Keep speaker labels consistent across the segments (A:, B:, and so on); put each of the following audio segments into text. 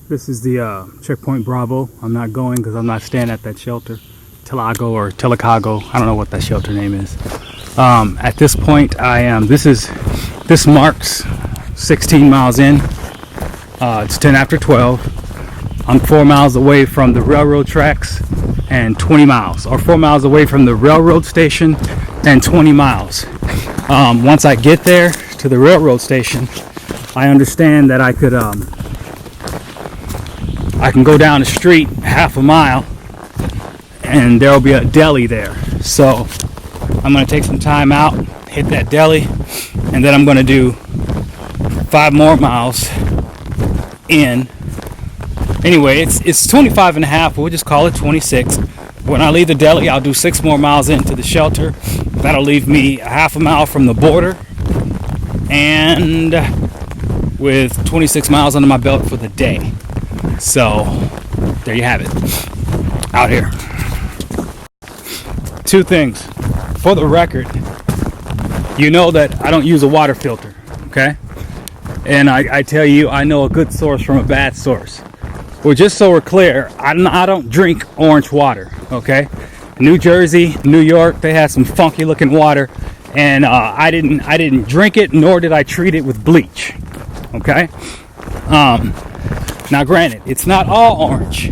A: This is the checkpoint Bravo. I'm not going because I'm not staying at that shelter. Telago or Telecago. I don't know what that shelter name is. At this point, I am. This marks 16 miles in. It's 10 after 12. I'm 4 miles away from the railroad tracks and 20 miles, or 4 miles away from the railroad station and 20 miles. Once I get there to the railroad station, I understand that I can go down the street half a mile and there'll be a deli there. So I'm going to take some time out, hit that deli, and then I'm going to do 5 more miles in. Anyway, it's 25 and a half. We'll just call it 26. When I leave the deli, I'll do 6 more miles into the shelter. That'll leave me a half a mile from the border, and with 26 miles under my belt for the day. So there you have it, out here. 2 things. For the record, you know that I don't use a water filter, okay? And I tell you, I know a good source from a bad source. Well, just so we're clear, I don't drink orange water, okay? New Jersey, New York, they had some funky looking water, and I didn't drink it, nor did I treat it with bleach, okay? Now granted, it's not all orange,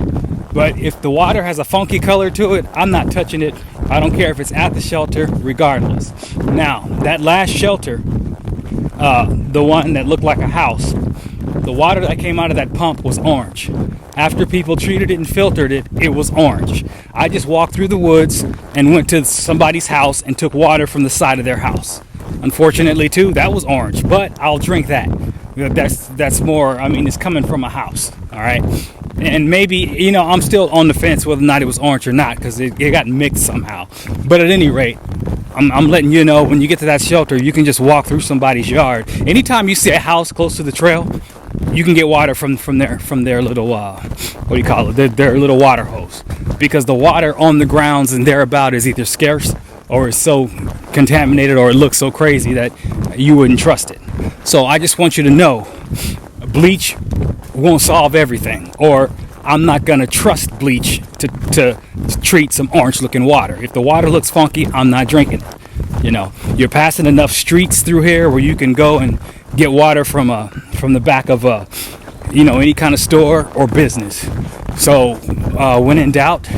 A: but if the water has a funky color to it, I'm not touching it. I don't care if it's at the shelter, regardless. Now, that last shelter, the one that looked like a house, the water that came out of that pump was orange. After people treated it and filtered it, it was orange. I just walked through the woods and went to somebody's house and took water from the side of their house. Unfortunately, too, that was orange, but I'll drink that. That's more, I mean, it's coming from a house, all right? And maybe, you know, I'm still on the fence whether or not it was orange or not, because it got mixed somehow. But at any rate, I'm letting you know, when you get to that shelter, you can just walk through somebody's yard. Anytime you see a house close to the trail, you can get water from their little, what do you call it, their little water hose. Because the water on the grounds and thereabout is either scarce or is so contaminated or it looks so crazy that you wouldn't trust it. So I just want you to know, bleach won't solve everything, or I'm not gonna trust bleach to treat some orange looking water. If the water looks funky, I'm not drinking it. You know, you're passing enough streets through here where you can go and get water from the back of any kind of store or business. So when in doubt,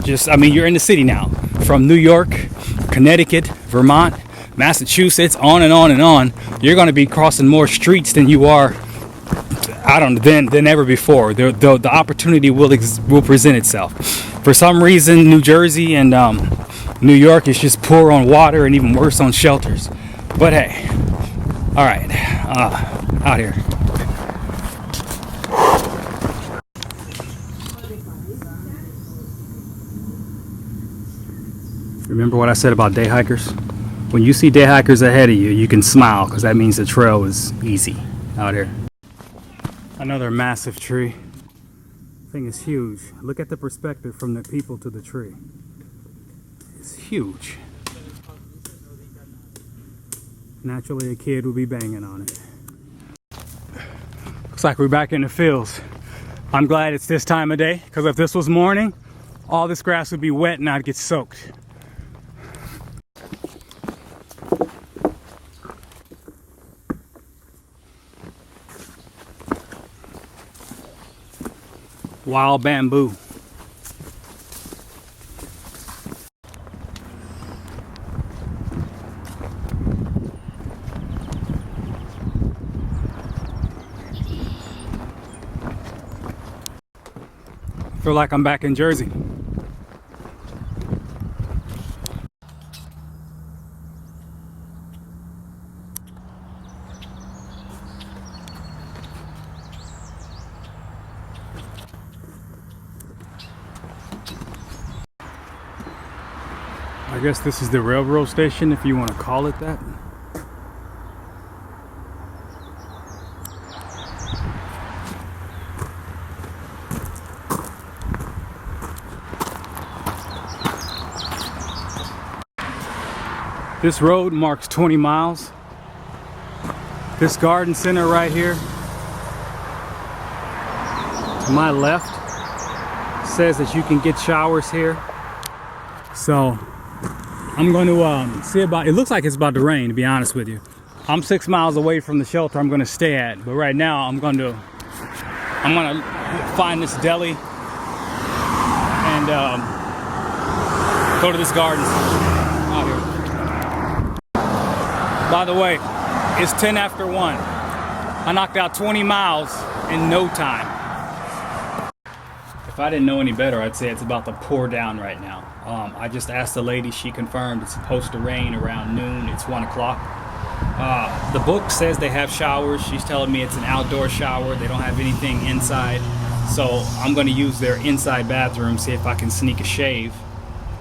A: you're in the city now. From New York, Connecticut, Vermont, Massachusetts, on and on and on, you're going to be crossing more streets than you are, than ever before. The opportunity will present itself. For some reason, New Jersey and New York is just poor on water and even worse on shelters. But hey, all right, out here. Remember what I said about day hikers? When you see day hikers ahead of you, you can smile, because that means the trail is easy out here. Another massive tree. Thing is huge. Look at the perspective from the people to the tree. It's huge. Naturally, a kid will be banging on it. Looks like we're back in the fields. I'm glad it's this time of day, because if this was morning, all this grass would be wet and I'd get soaked. Wild bamboo. I feel like I'm back in Jersey. I guess this is the railroad station, if you want to call it that. This road marks 20 miles. This garden center right here to my left says that you can get showers here. So I'm going to see about, it looks like it's about to rain, to be honest with you. I'm 6 miles away from the shelter I'm going to stay at, but right now I'm going to find this deli and go to this garden out here. By the way, it's 10 after 1. I knocked out 20 miles in no time. If I didn't know any better, I'd say it's about to pour down right now. I just asked the lady, she confirmed it's supposed to rain around noon. It's 1 o'clock. The book says they have showers. She's telling me it's an outdoor shower. They don't have anything inside. So I'm going to use their inside bathroom, see if I can sneak a shave.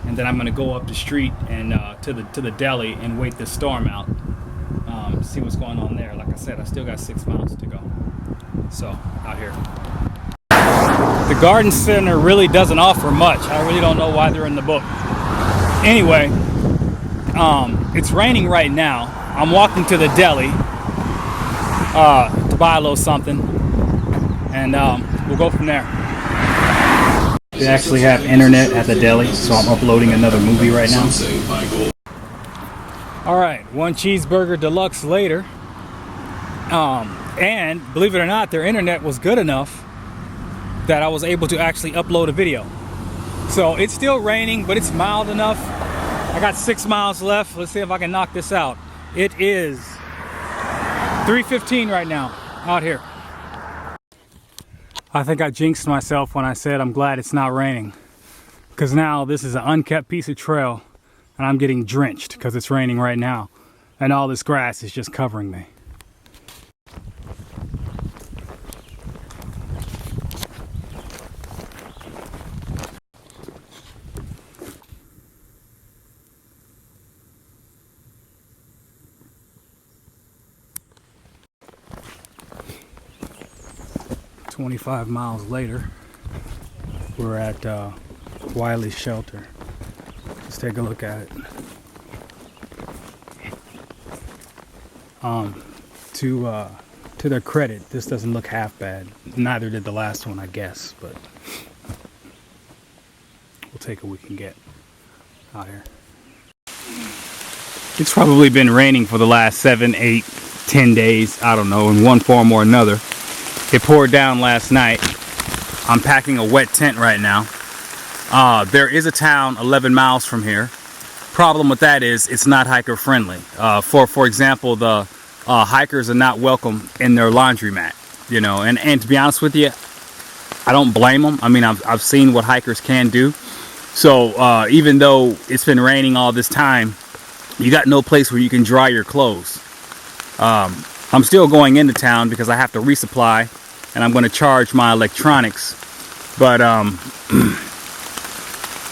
A: And then I'm going to go up the street and to the deli and wait this storm out. See what's going on there. Like I said, I still got 6 miles to go. So, out here. The garden center really doesn't offer much. I really don't know why they're in the book. Anyway, it's raining right now. I'm walking to the deli to buy a little something, and we'll go from there. They actually have internet at the deli, so I'm uploading another movie right now. Alright, 1 cheeseburger deluxe later. And believe it or not, their internet was good enough that I was able to actually upload a video. So it's still raining, but it's mild enough. I got 6 miles left. Let's see if I can knock this out. It is 3:15 right now out here. I think I jinxed myself when I said I'm glad it's not raining, because now this is an unkept piece of trail and I'm getting drenched because it's raining right now and all this grass is just covering me. "25 miles later, we're at Wiley's shelter. Let's take a look at it. To their credit, this doesn't look half bad. Neither did the last one, I guess, but we'll take what we can get out here. It's probably been raining for the last 7, 8, 10 days. I don't know, in one form or another. It poured down last night. I'm packing a wet tent right now. There is a town 11 miles from here. Problem with that is it's not hiker friendly. For example, the hikers are not welcome in their laundromat, you know, and to be honest with you, I don't blame them. I mean, I've seen what hikers can do. So even though it's been raining all this time, you got no place where you can dry your clothes. I'm still going into town because I have to resupply and I'm going to charge my electronics, but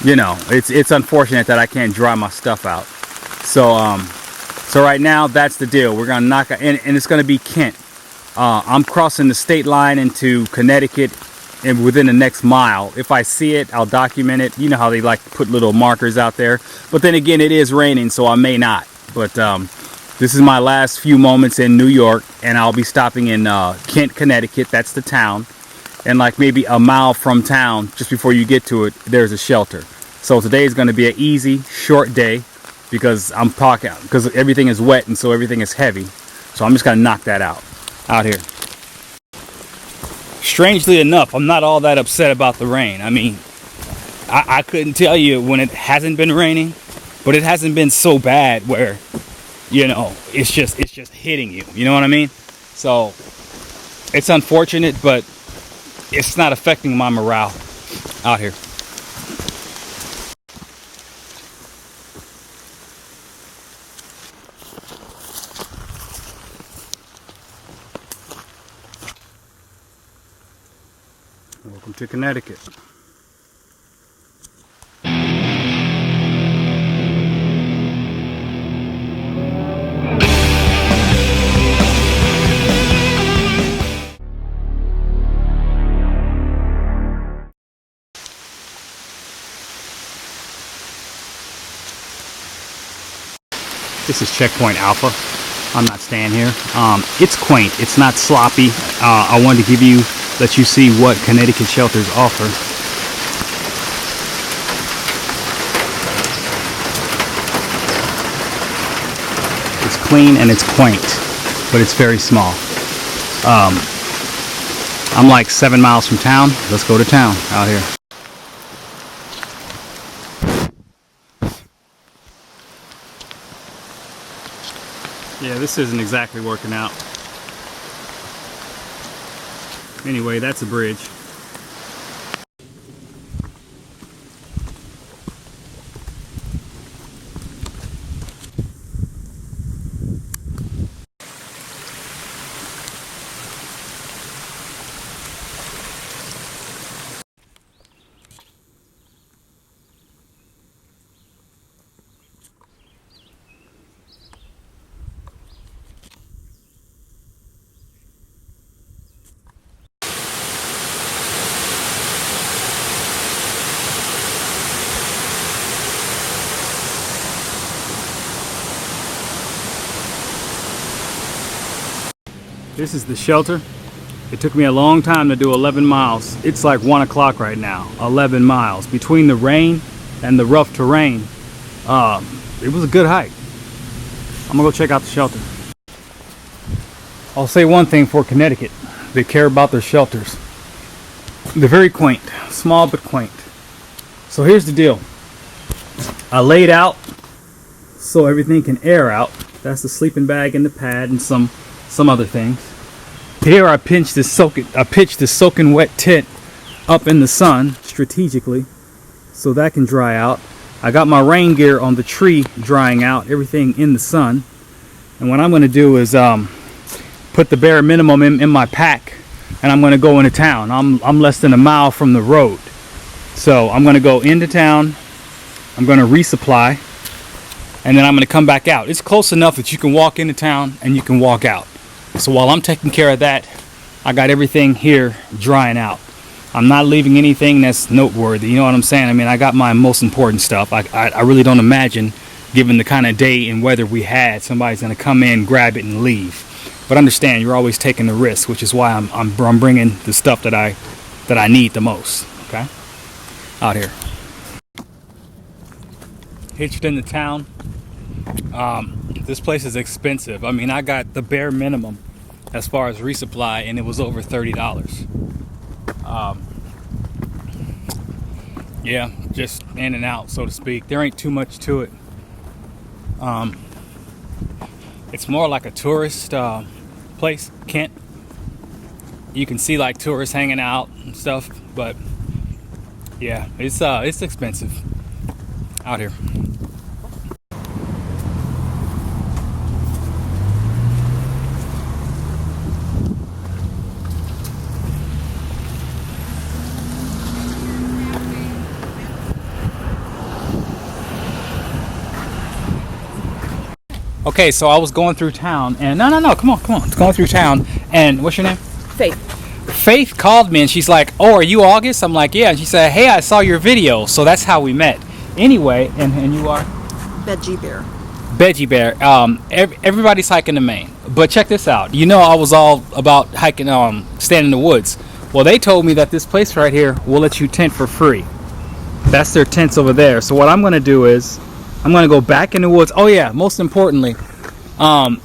A: you know, it's unfortunate that I can't dry my stuff out. So right now, that's the deal. We're gonna knock out, and it's gonna be Kent. I'm crossing the state line into Connecticut, and within the next mile. If I see it, I'll document it. You know how they like to put little markers out there. But then again, it is raining, so I may not. But this is my last few moments in New York, and I'll be stopping in Kent, Connecticut. That's the town. And like maybe a mile from town, just before you get to it, there's a shelter. So today is going to be an easy, short day because because everything is wet and so everything is heavy. So I'm just going to knock that out here. Strangely enough, I'm not all that upset about the rain. I mean, I couldn't tell you when it hasn't been raining, but it hasn't been so bad where, you know, it's just hitting you. You know what I mean? So it's unfortunate, but it's not affecting my morale out here. Welcome to Connecticut. This is Checkpoint Alpha. I'm not staying here. It's quaint. It's not sloppy. I wanted to give you let you see what Connecticut shelters offer. It's clean and it's quaint, but it's very small. I'm like 7 miles from town. Let's go to town out here. Yeah, this isn't exactly working out. Anyway, that's a bridge. This is the shelter. It took me a long time to do 11 miles. It's like 1 o'clock right now. 11 miles. Between the rain and the rough terrain, it was a good hike. I'm gonna go check out the shelter. I'll say one thing for Connecticut. They care about their shelters. They're very quaint. Small but quaint. So here's the deal. I laid out so everything can air out. That's the sleeping bag and the pad and some other things. Here I pitched this soaking wet tent up in the sun strategically so that can dry out. I got my rain gear on the tree drying out, everything in the sun. And what I'm going to do is put the bare minimum in my pack, and I'm going to go into town. I'm less than a mile from the road. So I'm going to go into town. I'm going to resupply, and then I'm going to come back out. It's close enough that you can walk into town and you can walk out. So while I'm taking care of that, I got everything here drying out. I'm not leaving anything that's noteworthy. You know what I'm saying? I mean, I got my most important stuff. I really don't imagine, given the kind of day and weather we had, somebody's going to come in, grab it, and leave. But understand, you're always taking the risk, which is why I'm bringing the stuff that I need the most. Okay, out here. Hitched into town. This place is expensive. I mean, I got the bare minimum as far as resupply, and it was over $30. Yeah, just in and out, so to speak. There ain't too much to it. It's more like a tourist place. Kent. You can see like tourists hanging out and stuff, but yeah, it's expensive out here. Okay, so I was going through town, and no, come on. It's going through town, and what's your name?
B: Faith.
A: Faith called me, and she's like, "Oh, are you August?" I'm like, "Yeah." And she said, "Hey, I saw your video," so that's how we met. Anyway, and you are?
B: Veggie Bear.
A: Veggie Bear. Everybody's hiking the Maine, but check this out. You know, I was all about hiking, staying in the woods. Well, they told me that this place right here will let you tent for free. That's their tents over there. So what I'm going to do is, I'm going to go back in the woods. Oh yeah, most importantly,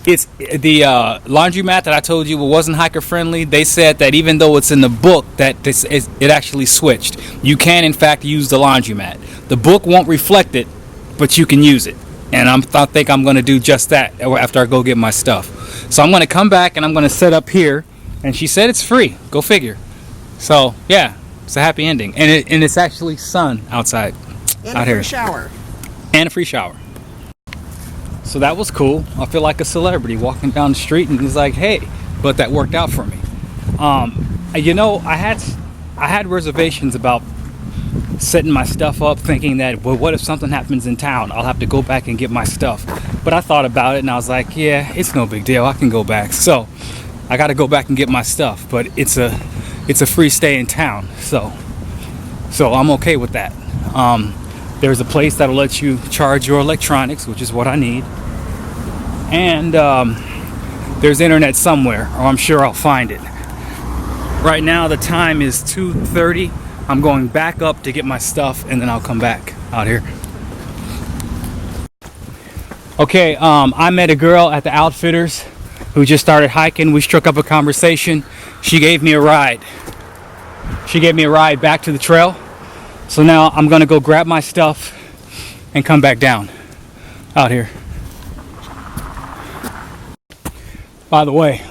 A: it's the laundromat that I told you wasn't hiker friendly. They said that even though it's in the book that it actually switched. You can in fact use the laundromat. The book won't reflect it, but you can use it. And I think I'm going to do just that after I go get my stuff. So I'm going to come back and I'm going to set up here. And she said it's free. Go figure. So yeah, it's a happy ending. And it's actually sun outside.
B: And
A: out
B: a free
A: here.
B: shower. And
A: a free shower. So that was cool. I feel like a celebrity walking down the street, and he's like, "Hey," but that worked out for me. You know, I had reservations about setting my stuff up, thinking that, well, what if something happens in town? I'll have to go back and get my stuff. But I thought about it, and I was like, yeah, it's no big deal. I can go back. So I got to go back and get my stuff. But it's a free stay in town, so I'm okay with that. There's a place that'll let you charge your electronics, which is what I need. And there's internet somewhere, or I'm sure I'll find it. Right now the time is 2:30. I'm going back up to get my stuff and then I'll come back out here. Okay, I met a girl at the Outfitters who just started hiking. We struck up a conversation. She gave me a ride. She gave me a ride back to the trail. So now I'm gonna go grab my stuff and come back down out here. By the way,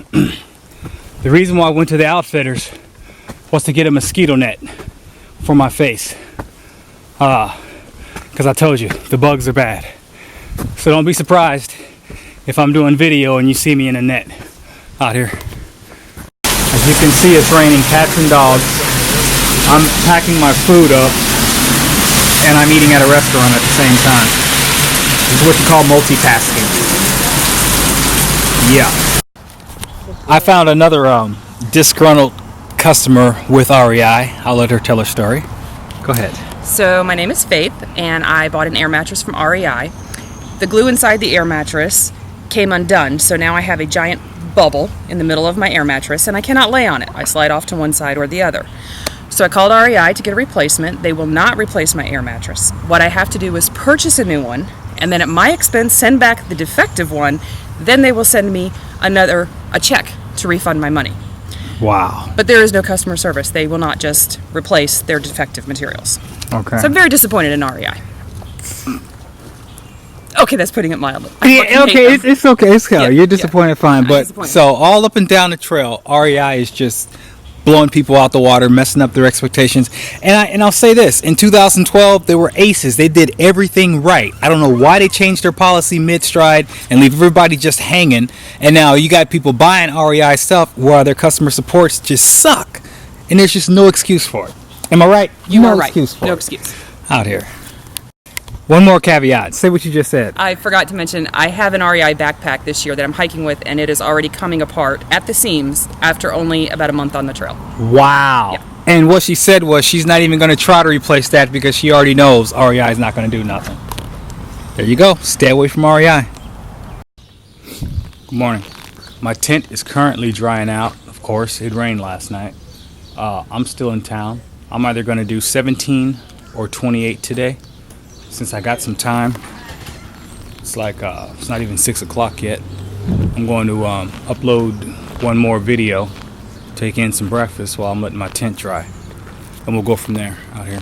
A: the reason why I went to the Outfitters was to get a mosquito net for my face. Because I told you, the bugs are bad. So don't be surprised if I'm doing video and you see me in a net out here. As you can see, it's raining cats and dogs. I'm packing my food up and I'm eating at a restaurant at the same time. This is what you call multitasking. Yeah. I found another disgruntled customer with REI. I'll let her tell her story. Go ahead.
C: So my name is Faith, and I bought an air mattress from REI. The glue inside the air mattress came undone, so now I have a giant bubble in the middle of my air mattress, and I cannot lay on it. I slide off to one side or the other. So I called REI to get a replacement. They will not replace my air mattress. What I have to do is purchase a new one, and then at my expense send back the defective one. Then they will send me a check to refund my money.
A: Wow.
C: But there is no customer service. They will not just replace their defective materials.
A: Okay.
C: So I'm very disappointed in REI. Okay, that's putting it mildly.
A: Yeah, okay, it's okay. It's okay.
C: Yeah,
A: You're disappointed, fine.
C: I'm
A: But
C: disappointed.
A: so all up and down the trail, REI is just blowing people out the water, messing up their expectations. And I'll say this: in 2012, they were aces. They did everything right. I don't know why they changed their policy mid-stride and leave everybody just hanging. And now you got people buying REI stuff while their customer supports just suck, and there's just no excuse for it. Am I right?
C: You are right.
A: Excuse for
C: No
A: it.
C: excuse.
A: Out here. One more caveat. Say what you just said.
C: I forgot to mention, I have an REI backpack this year that I'm hiking with, and it is already coming apart at the seams after only about a month on the trail.
A: Wow.
C: Yeah.
A: And what she said was she's not even going to try to replace that because she already knows REI is not going to do nothing. There you go. Stay away from REI. Good morning. My tent is currently drying out. Of course, it rained last night. I'm still in town. I'm either going to do 17 or 28 today. Since I got some time, it's like it's not even 6 o'clock yet. I'm going to upload one more video, take in some breakfast while I'm letting my tent dry, and we'll go from there out here.